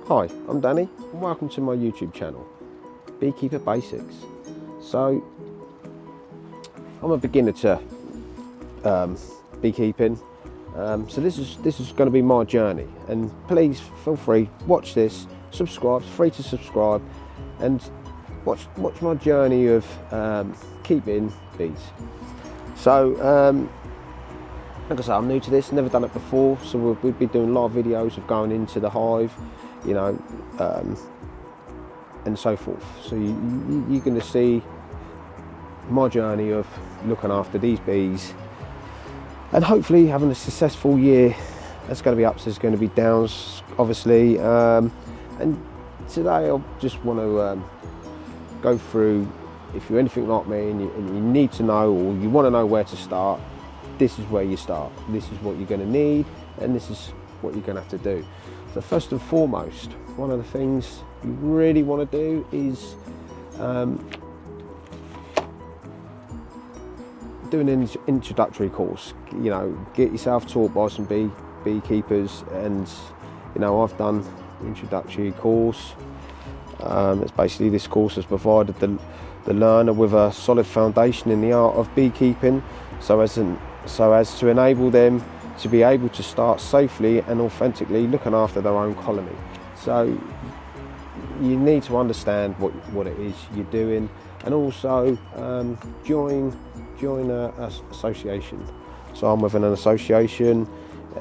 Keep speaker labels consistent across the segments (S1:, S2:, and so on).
S1: Hi, I'm Danny and welcome to my YouTube channel, Beekeeper Basics. So, I'm a beginner to beekeeping, so this is going to be my journey, and please feel free, watch this, subscribe, it's free to subscribe, and watch my journey of keeping bees. So, like I say, I'm new to this, never done it before, so we'll be doing live videos of going into the hive, you know, and so forth. So you're going to see my journey of looking after these bees and hopefully having a successful year. There's going to be ups, there's going to be downs, obviously, and today I just want to go through, if you're anything like me and you need to know, or you want to know where to start, this is where you start. This is what you're going to need, and this is what you're going to have to do. So first and foremost, one of the things you really want to do is do an introductory course. You know, get yourself taught by some beekeepers, and you know, I've done the introductory course. It's basically, this course has provided the learner with a solid foundation in the art of beekeeping, so as to enable them to be able to start safely and authentically looking after their own colony. So you need to understand what it is you're doing, and also join an association. So I'm with an association.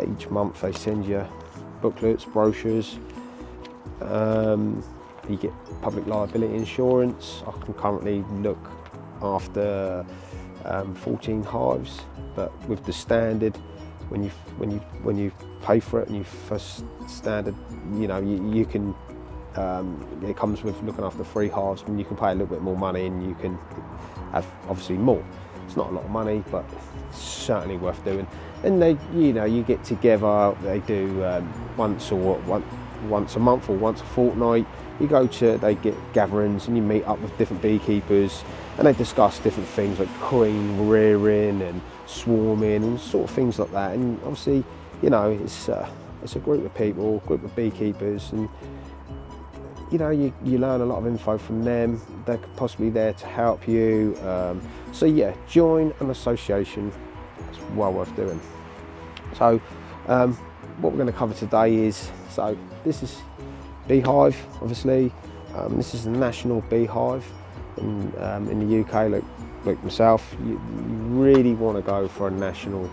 S1: Each month they send you booklets, brochures. You get public liability insurance. I can currently look after 14 hives, but with the standard, when you pay for it and you first standard, you know, you can it comes with looking after 3 hives, and you can pay a little bit more money and you can have obviously more. It's not a lot of money, but it's certainly worth doing. And they, you know, you get together. They do once a month or once a fortnight. They get gatherings and you meet up with different beekeepers, and they discuss different things like queen rearing and swarming and sort of things like that. And obviously, you know, it's a group of people, group of beekeepers, and you know, you learn a lot of info from them. They're possibly there to help you. So yeah, join an association. It's well worth doing. So what we're going to cover today is, so this is beehive, obviously. This is the national beehive in the UK. Like myself, you really want to go for a national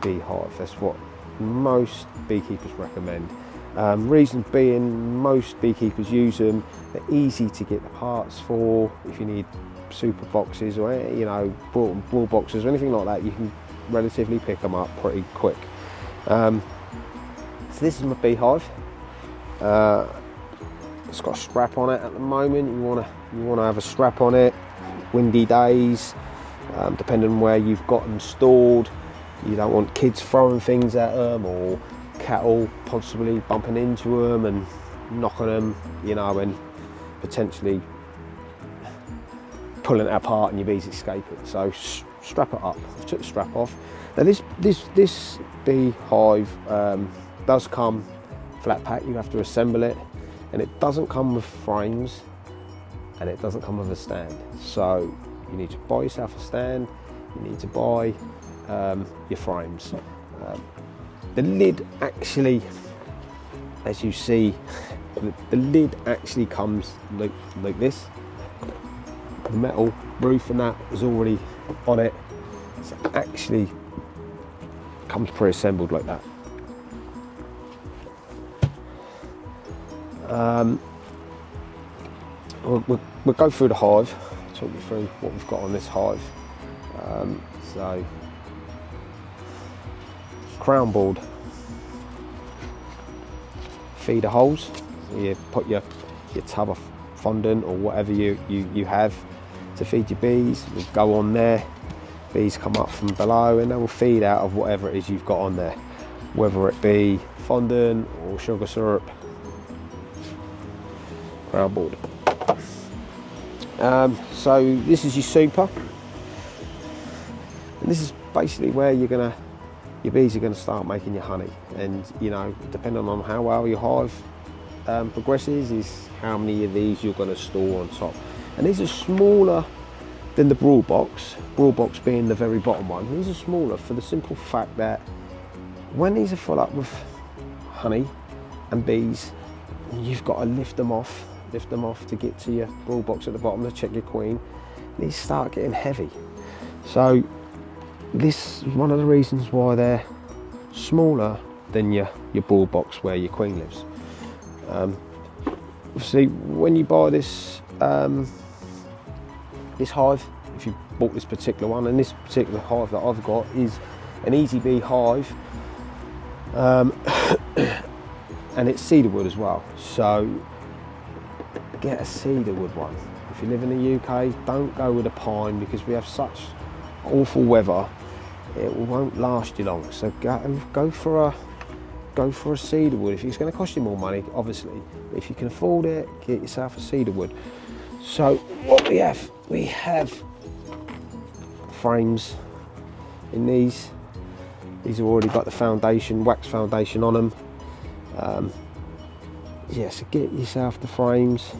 S1: beehive. That's what most beekeepers recommend. Reason being, most beekeepers use them. They're easy to get the parts for. If you need super boxes or, you know, ball boxes or anything like that, you can relatively pick them up pretty quick. So this is my beehive. It's got a strap on it at the moment. You want to have a strap on it. Windy days, depending on where you've got them stored. You don't want kids throwing things at them, or cattle possibly bumping into them and knocking them, you know, and potentially pulling it apart and your bees escape it. So strap it up. I've took the strap off. Now this beehive does come flat pack. You have to assemble it, and it doesn't come with frames, and it doesn't come with a stand. So you need to buy yourself a stand. You need to buy your frames. The lid actually, as you see, the lid actually comes like this. The metal roof and that is already on it. So it actually comes pre-assembled like that. We'll go through the hive, talk you through what we've got on this hive. So, crown board, feeder holes. So you put your tub of fondant or whatever you have to feed your bees. Will go on there. Bees come up from below and they will feed out of whatever it is you've got on there, whether it be fondant or sugar syrup. Crown board. So this is your super, and this is basically where your bees are going to start making your honey. And you know, depending on how well your hive progresses is how many of these you're going to store on top. And these are smaller than the brood box being the very bottom one. These are smaller for the simple fact that when these are full up with honey and bees, you've got to lift them off to get to your brood box at the bottom to check your queen. These start getting heavy. So this is one of the reasons why they're smaller than your brood box where your queen lives. Obviously, when you buy this this hive, if you bought this particular one, and this particular hive that I've got is an Easy Bee hive, and it's cedarwood as well. So get a cedarwood one. If you live in the UK, don't go with a pine because we have such awful weather. It won't last you long. So go for a cedarwood. If it's going to cost you more money, obviously, but if you can afford it, get yourself a cedarwood. So what we have frames in these. These have already got the foundation, wax foundation on them. Yeah, so get yourself the frames,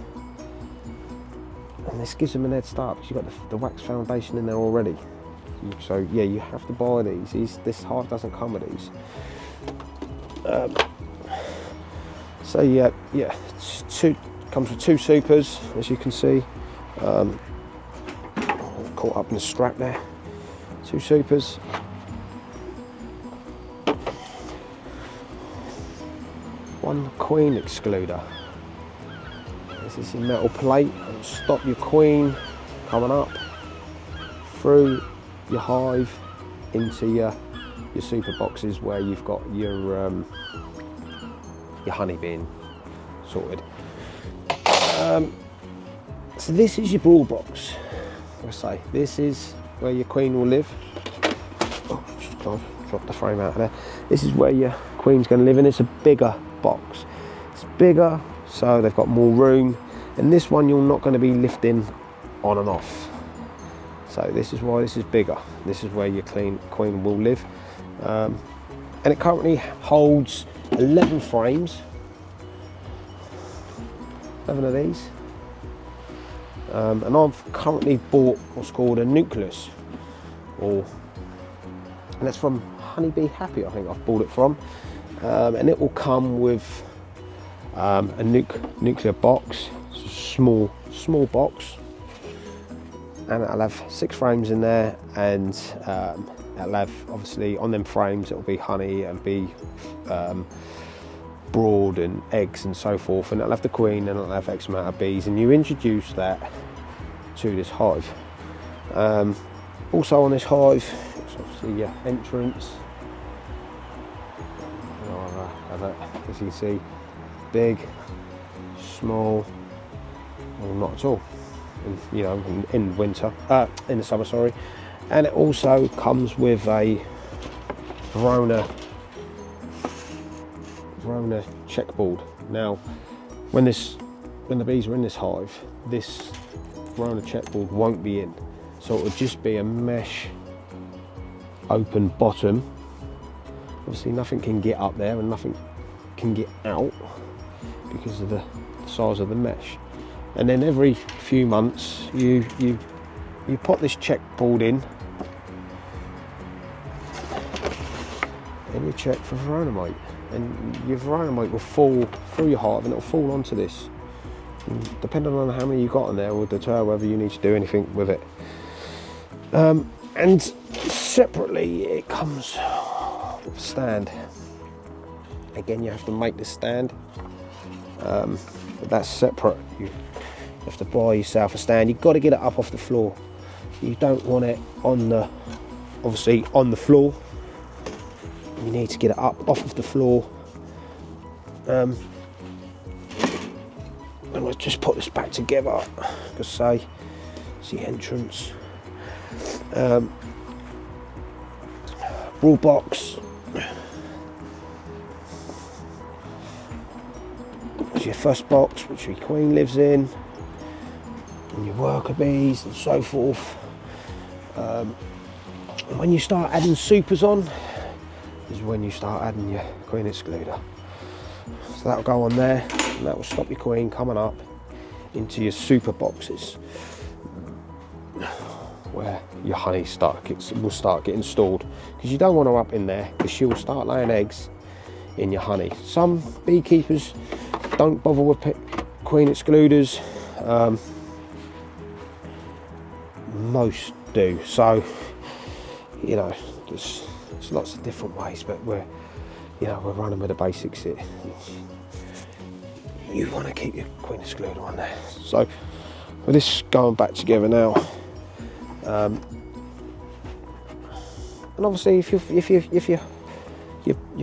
S1: and this gives them a head start because you've got the wax foundation in there already. So yeah, you have to buy these. This hive doesn't come with these. So yeah, comes with 2 supers, as you can see. Caught up in the strap there. 2 supers. One queen excluder. This is your metal plate. It'll stop your queen coming up through your hive into your super boxes where you've got your honey being sorted. So this is your brood box. I say this is where your queen will live. Oh, just drop the frame out of there. This is where your queen's going to live in. It's a bigger box. It's bigger, so they've got more room. And this one you're not going to be lifting on and off. So this is why this is bigger. This is where your queen will live. And it currently holds 11 frames. 11 of these. And I've currently bought what's called a nucleus, and that's from Honeybee Happy, I think I've bought it from. And it will come with a nuclear box. It's a small box, and it'll have 6 frames in there, and it'll have, obviously on them frames, it'll be honey and be brood and eggs and so forth, and it'll have the queen and it'll have X amount of bees, and you introduce that to this hive. Also on this hive, it's obviously your entrance. As you can see, big, small, well, not at all. In winter, in the summer, sorry. And it also comes with a Verona checkboard. Now, when the bees are in this hive, this Verona checkboard won't be in, so it will just be a mesh open bottom. Obviously, nothing can get up there and nothing can get out because of the size of the mesh. And then every few months, you put this checkboard in, and you check for Verona mite. And your Verona mite will fall through your hive and it'll fall onto this. And depending on how many you got in there will deter whether you need to do anything with it. And separately it comes with a stand. Again, you have to make the stand, but that's separate. You have to buy yourself a stand. You've got to get it up off the floor. You don't want it obviously on the floor. You need to get it up off of the floor. And we'll just put this back together. Because say, it's the entrance. Brood box. It's your first box, which your queen lives in, and your worker bees and so forth. And when you start adding supers on, is when you start adding your queen excluder. So that'll go on there. and that will stop your queen coming up into your super boxes where your honey will start getting stored, because you don't want her up in there, because she will start laying eggs in your honey. Some beekeepers don't bother with queen excluders, most do. So you know, there's lots of different ways, but we're running with the basics here. You want to keep your queen excluder on there. So with this going back together now, and obviously if your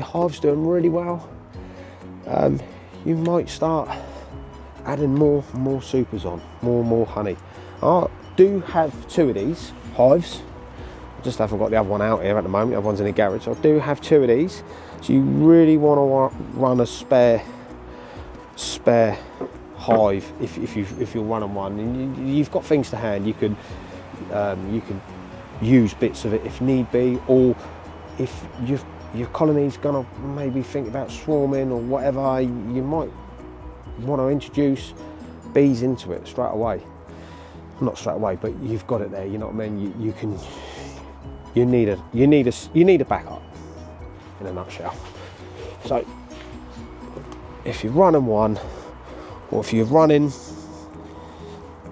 S1: hive's doing really well, you might start adding more supers on, more honey. I do have 2 of these hives. I just haven't got the other one out here at the moment. The other one's in the garage. So I do have 2 of these. So you really want to run a spare hive if you're running one, and you've got things to hand. You can use bits of it if need be, or if your colony's gonna maybe think about swarming or whatever, you might want to introduce bees into it straight away. Not straight away, but you've got it there. You know what I mean? You need a backup, in a nutshell. So if you're running one, or if you're running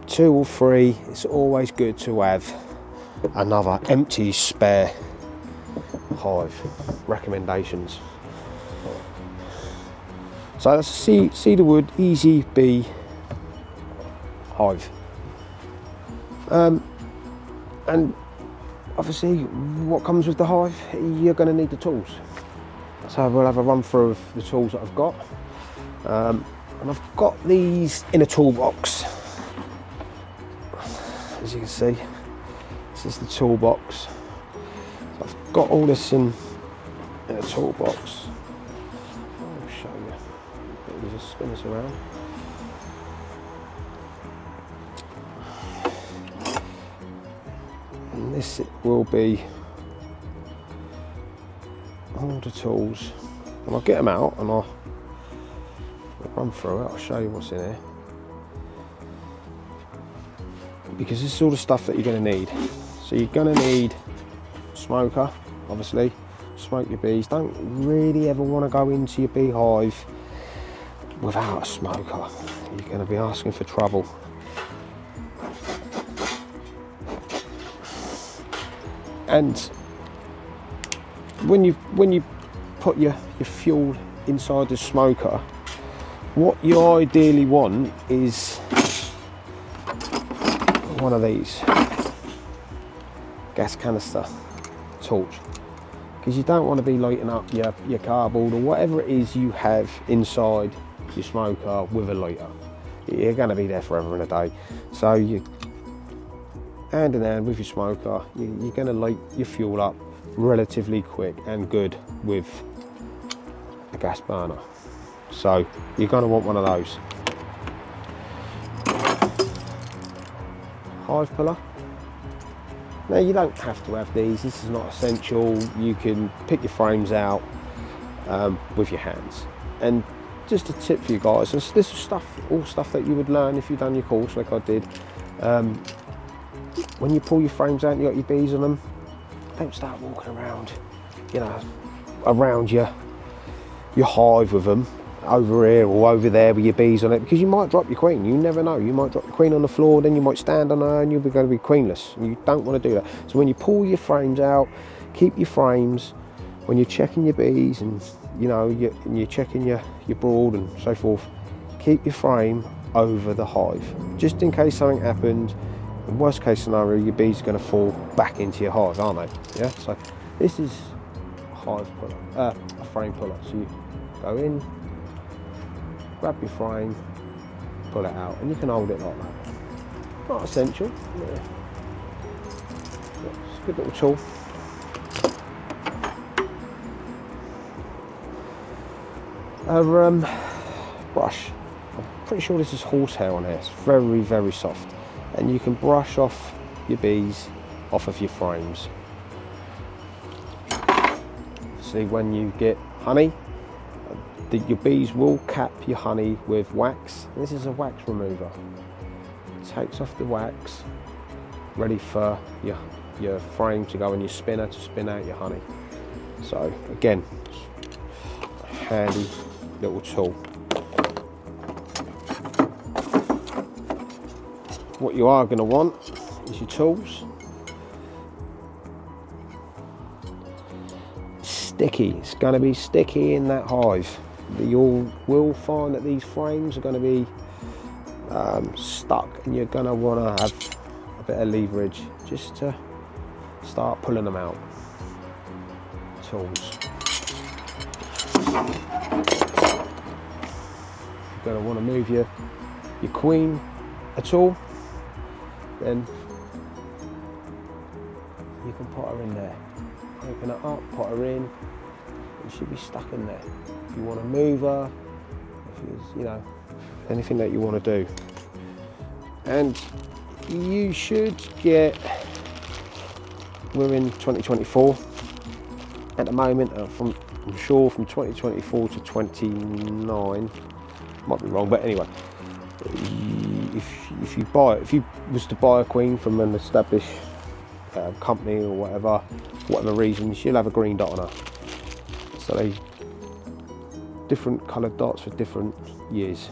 S1: 2 or 3, it's always good to have another empty spare hive. Recommendations. So that's a cedarwood easy bee hive. And obviously what comes with the hive, you're going to need the tools. So we'll have a run through of the tools that I've got. And I've got these in a toolbox. As you can see, this is the toolbox. So I've got all this in a toolbox. I'll show you. Let me just spin this around. And this will be all the tools. And I'll get them out and I'll run through it. I'll show you what's in here, because this is all the stuff that you're going to need. So you're going to need smoker, obviously, smoke your bees. Don't really ever want to go into your beehive without a smoker. You're going to be asking for trouble. And when you put your fuel inside the smoker, what you ideally want is one of these gas canister torch, because you don't want to be lighting up your cardboard or whatever it is you have inside your smoker with a lighter. You're going to be there forever and a day. So you hand in hand with your smoker, you're going to light your fuel up relatively quick and good with a gas burner. So you're going to want one of those. Hive puller. Now you don't have to have these, this is not essential. You can pick your frames out with your hands. And just a tip for you guys, and this is all stuff that you would learn if you've done your course like I did. When you pull your frames out and you got your bees on them, don't start walking around, around your hive with them, over here or over there with your bees on it, because you might drop your queen. You never know, you might drop your queen on the floor, then you might stand on her and you're going to be queenless. You don't want to do that. So when you pull your frames out, keep your frames, when you're checking your bees and you're checking your brood and so forth, keep your frame over the hive, just in case something happened. In worst case scenario, your bees are going to fall back into your hive, aren't they? Yeah. So this is a hive puller, a frame puller. So you go in, grab your frame, pull it out, and you can hold it like that. Not essential. Yeah. It's a good little tool. Brush. I'm pretty sure this is horsehair on here. It's very, very soft. And you can brush off your bees off of your frames. See, when you get honey, your bees will cap your honey with wax. This is a wax remover. It takes off the wax, ready for your frame to go in your spinner to spin out your honey. So again, a handy little tool. What you are going to want is your tools. Sticky, it's going to be sticky in that hive. You will find that these frames are going to be stuck, and you're going to want to have a bit of leverage just to start pulling them out. Tools. You're going to want to move your queen at all, then you can put her in there. Open it up, put her in, and she'll be stuck in there. If you want to move her, you know, anything that you want to do. And you should get, we're in 2024 at the moment, I'm sure from 2024 to 29, might be wrong, but anyway, if you was to buy a queen from an established company or whatever reason, she'll have a green dot on her. So they different coloured dots for different years.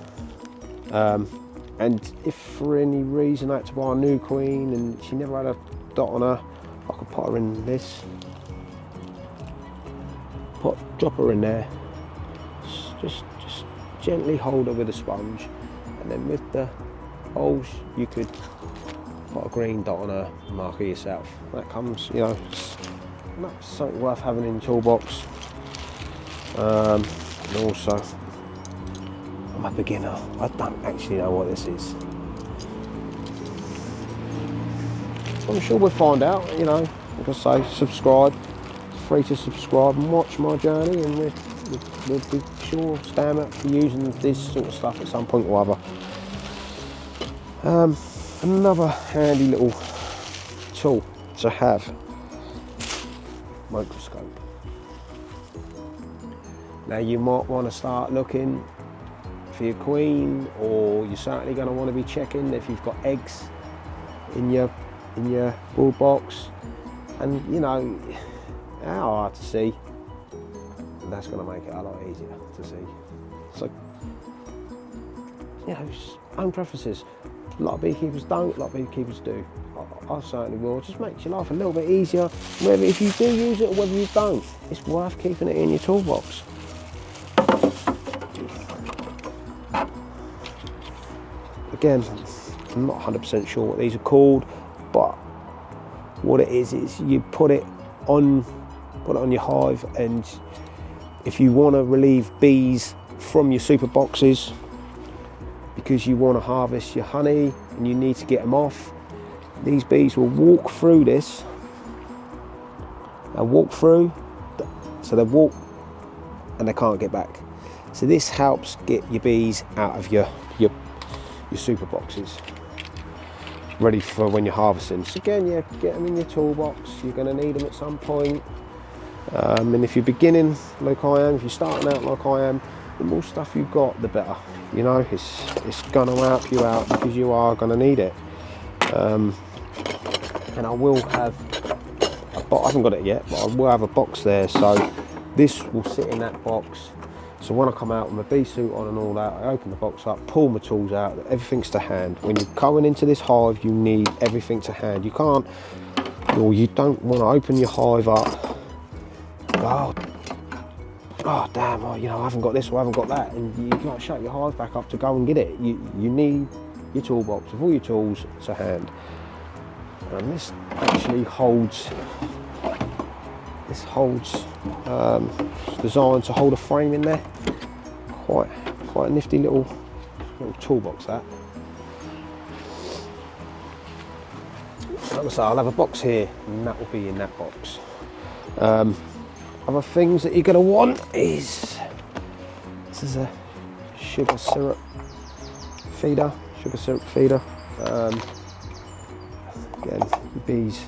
S1: And if for any reason I had to buy a new queen and she never had a dot on her, I could put her in this, drop her in there, just gently hold her with a sponge, and then with the holes you could put a green dot on her and mark her yourself. That comes, you know, that's something worth having in your toolbox. And also, I'm a beginner, I don't actually know what this is. I'm sure we'll find out, you know. Like I say, subscribe, it's free to subscribe and watch my journey, and we'll be sure stand up for using this sort of stuff at some point or other. Another handy little tool to have, microscope. Now you might want to start looking for your queen, or you're certainly going to want to be checking if you've got eggs in your brood box, and you know how hard to see. That's going to make it a lot easier to see. So, you know, own preferences. A lot of beekeepers don't, a lot of beekeepers do. I certainly will. It just makes your life a little bit easier. Whether if you do use it or whether you don't, it's worth keeping it in your toolbox. Again, I'm not 100% sure what these are called, but what it is you put it on your hive, and if you want to relieve bees from your super boxes because you want to harvest your honey and you need to get them off, these bees will walk through this. They'll walk through, so they walk and they can't get back. So this helps get your bees out of your super boxes, ready for when you're harvesting. So again, yeah, get them in your toolbox. You're going to need them at some point. And if you're beginning like I am, if you're starting out like I am, the more stuff you've got, the better. You know, it's going to help you out because you are going to need it. And I will have I haven't got it yet, but I will have a box there. So this will sit in that box. So when I come out with my bee suit on and all that, I open the box up, pull my tools out, everything's to hand. When you're going into this hive, you need everything to hand. You can't, or you don't want to open your hive up. Oh damn, you know, I haven't got this or I haven't got that, and you can't shut your hive back up to go and get it. You need your toolbox with all your tools to hand. And this actually holds, designed to hold a frame in there. Quite a nifty little toolbox that. Like I say, I'll have a box here, and that will be in that box. Other things that you're going to want is, this is a sugar syrup feeder. Again, your bees,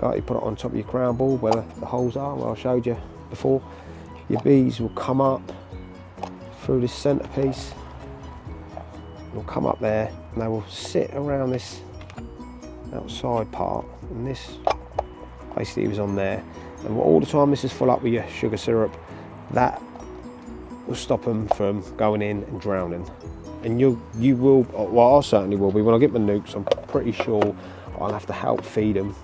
S1: you put it on top of your crown ball where the holes are, where I showed you before. Your bees will come up through this centerpiece. They'll come up there and they will sit around this outside part, and this basically was on there. And all the time this is full up with your sugar syrup, that will stop them from going in and drowning. And you will, well I certainly will be, when I get my nukes, I'm pretty sure I'll have to help feed them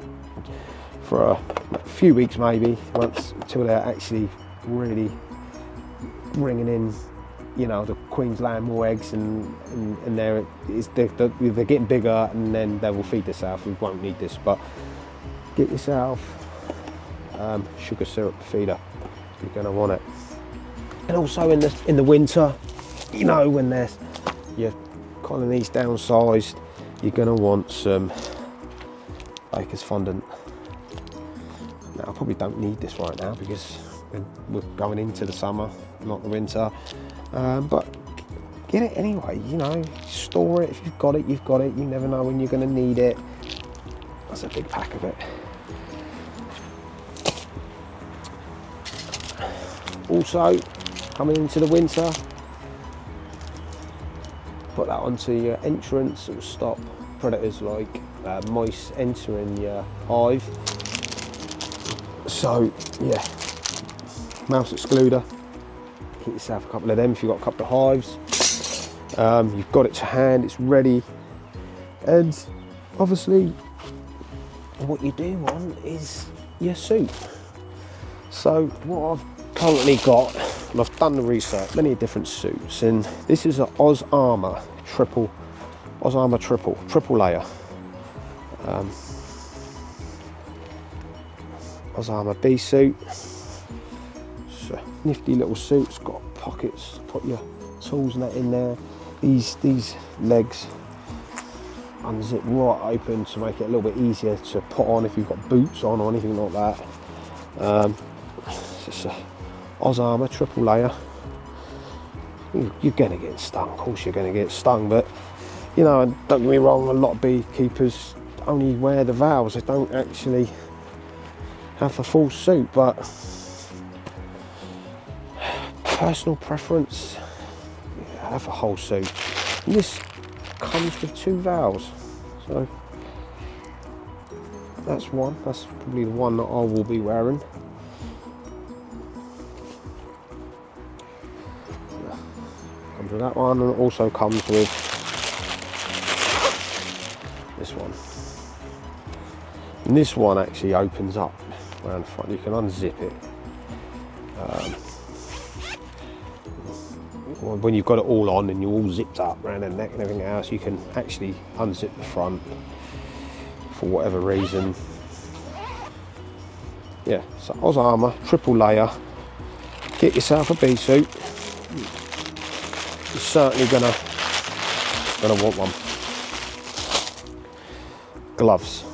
S1: for a few weeks maybe, until they're actually really bringing in, you know, the queen's laying more eggs, and they're getting bigger, and then they will feed themselves. We won't need this, but get yourself sugar syrup feeder. You're going to want it. And also in the winter, you know, when your colony's downsized, you're going to want some baker's fondant. Now I probably don't need this right now because we're going into the summer, not the winter. But get it anyway, you know, store it. If you've got it, you've got it. You never know when you're going to need it. That's a big pack of it. Also, coming into the winter, put that onto your entrance. It will stop predators like mice entering your hive. So yeah, mouse excluder. Get yourself a couple of them if you've got a couple of hives. You've got it to hand, it's ready. And obviously what you do want is your suit. So what I've currently got, and I've done the research, many different suits, and this is an Oz Armour triple layer. Oz Armour B suit. Nifty little suit. It's got pockets to put your tools and that in there. These legs unzip right open to make it a little bit easier to put on if you've got boots on or anything like that. It's a Oz Armour triple layer. You're going to get stung, of course you're going to get stung, but you know, don't get me wrong, a lot of beekeepers only wear the valves, they don't actually have the full suit, but personal preference, I have a whole suit. And this comes with 2 valves, so that's one. That's probably the one that I will be wearing. Comes with that one, and it also comes with this one. And this one actually opens up around the front. You can unzip it. When you've got it all on and you're all zipped up around the neck and everything else, you can actually unzip the front for whatever reason. Yeah, so Oz Armour, triple layer. Get yourself a bee suit. You're certainly gonna want one. Gloves.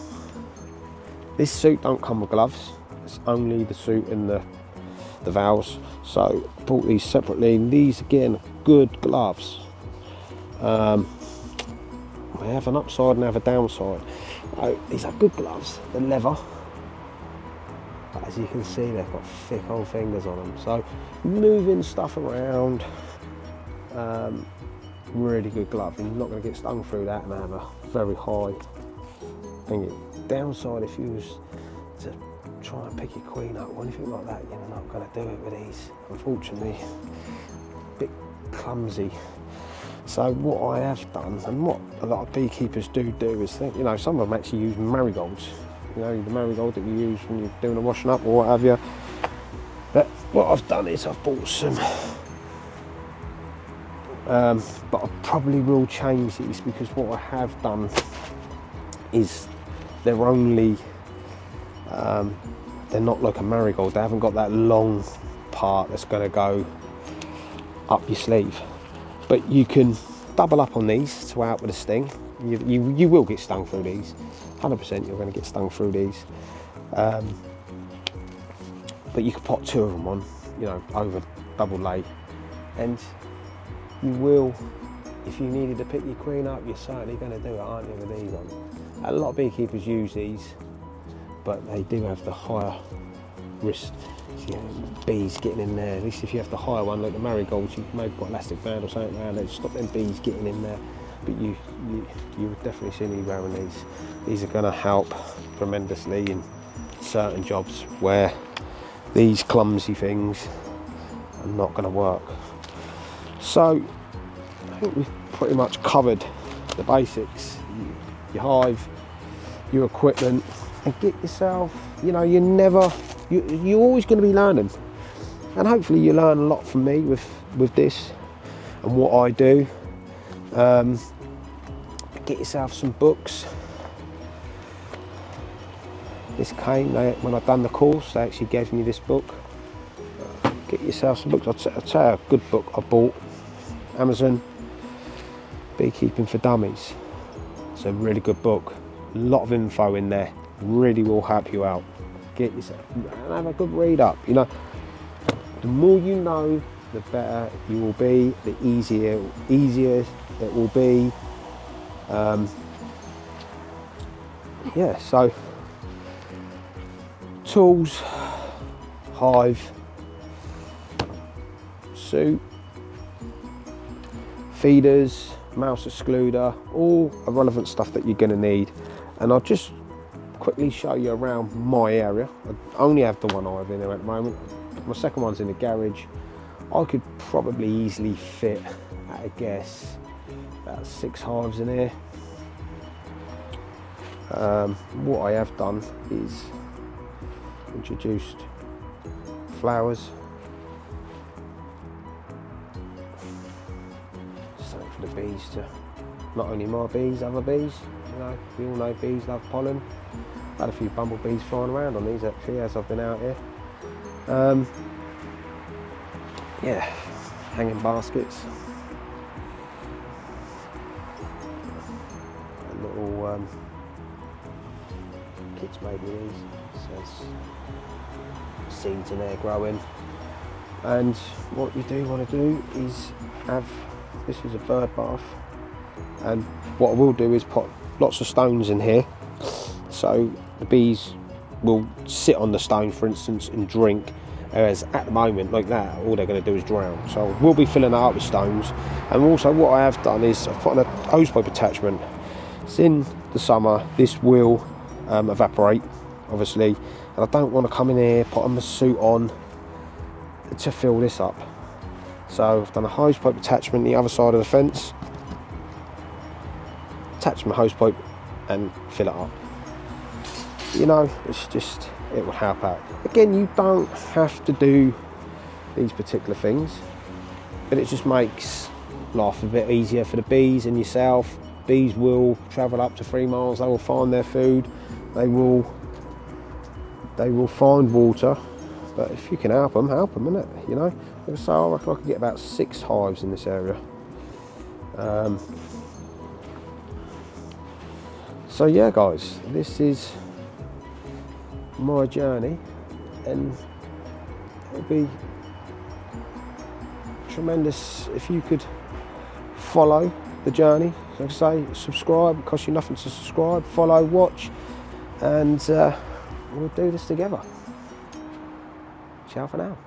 S1: This suit don't come with gloves. It's only the suit and the valves. So I bought these separately. And these again, good gloves. They have an upside and have a downside. These are good gloves. They're leather, but as you can see, they've got thick old fingers on them. So moving stuff around, really good glove. You're not going to get stung through that and have a very high thing. Downside, if you was to try and pick your queen up or anything like that, you're not going to do it with these. Unfortunately, a bit clumsy. So what I have done, and what a lot of beekeepers do is think, you know, some of them actually use marigolds. You know, the marigold that you use when you're doing a washing up or what have you. But what I've done is I've bought some, but I probably will change these, because what I have done is they're only, they're not like a marigold. They haven't got that long part that's going to go up your sleeve. But you can double up on these to out with a sting. You will get stung through these. 100% you're going to get stung through these. But you can pop 2 of them on, you know, over double lay. And you will, if you needed to pick your queen up, you're certainly going to do it, aren't you, with these on? A lot of beekeepers use these, but they do have the higher risk. you know, bees getting in there. At least if you have to hire one like the marigolds, you've maybe got elastic band or something around it, stop them bees getting in there. But you would definitely see me wearing these. These are going to help tremendously in certain jobs where these clumsy things are not going to work. So I think we've pretty much covered the basics. Your hive, your equipment, and get yourself, you know, you're always going to be learning, and hopefully you learn a lot from me with this and what I do. Get yourself some books. This came when I'd done the course. They actually gave me this book. Get yourself some books. I'd say a good book I bought, Amazon, Beekeeping for Dummies. It's a really good book. A lot of info in there. Really will help you out. Get yourself and have a good read up. You know, the more you know, the better you will be. The easier it will be. Yeah. So tools, hive, suit, feeders, mouse excluder, all irrelevant stuff that you're going to need. And I'll just quickly show you around my area. I only have the one hive in there at the moment. My second one's in the garage. I could probably easily fit, at a guess, about 6 hives in here. What I have done is introduced flowers, something for the bees to, not only my bees, other bees. You know, we all know bees love pollen. I've had a few bumblebees flying around on these actually as I've been out here. Yeah, hanging baskets, and little kits made with these. So seeds in there growing. And what you do want to do is have, this is a bird bath, and what I will do is put lots of stones in here, so the bees will sit on the stone, for instance, and drink, whereas at the moment, like that, all they're going to do is drown. So we'll be filling that up with stones. And also what I have done is I've put on a hosepipe attachment. It's in the summer, this will evaporate, obviously, and I don't want to come in here, put my suit on to fill this up. So I've done a hosepipe attachment the other side of the fence, attach my hosepipe and fill it up. You know, it's just, it will help out. Again, you don't have to do these particular things, but it just makes life a bit easier for the bees and yourself. Bees will travel up to 3 miles, they will find their food, they will find water, but if you can help them, innit? You know, so I reckon I could get about 6 hives in this area. So yeah guys, this is my journey, and it'll be tremendous if you could follow the journey. Like I say, subscribe, it costs you nothing to subscribe, follow, watch, and we'll do this together. Ciao for now.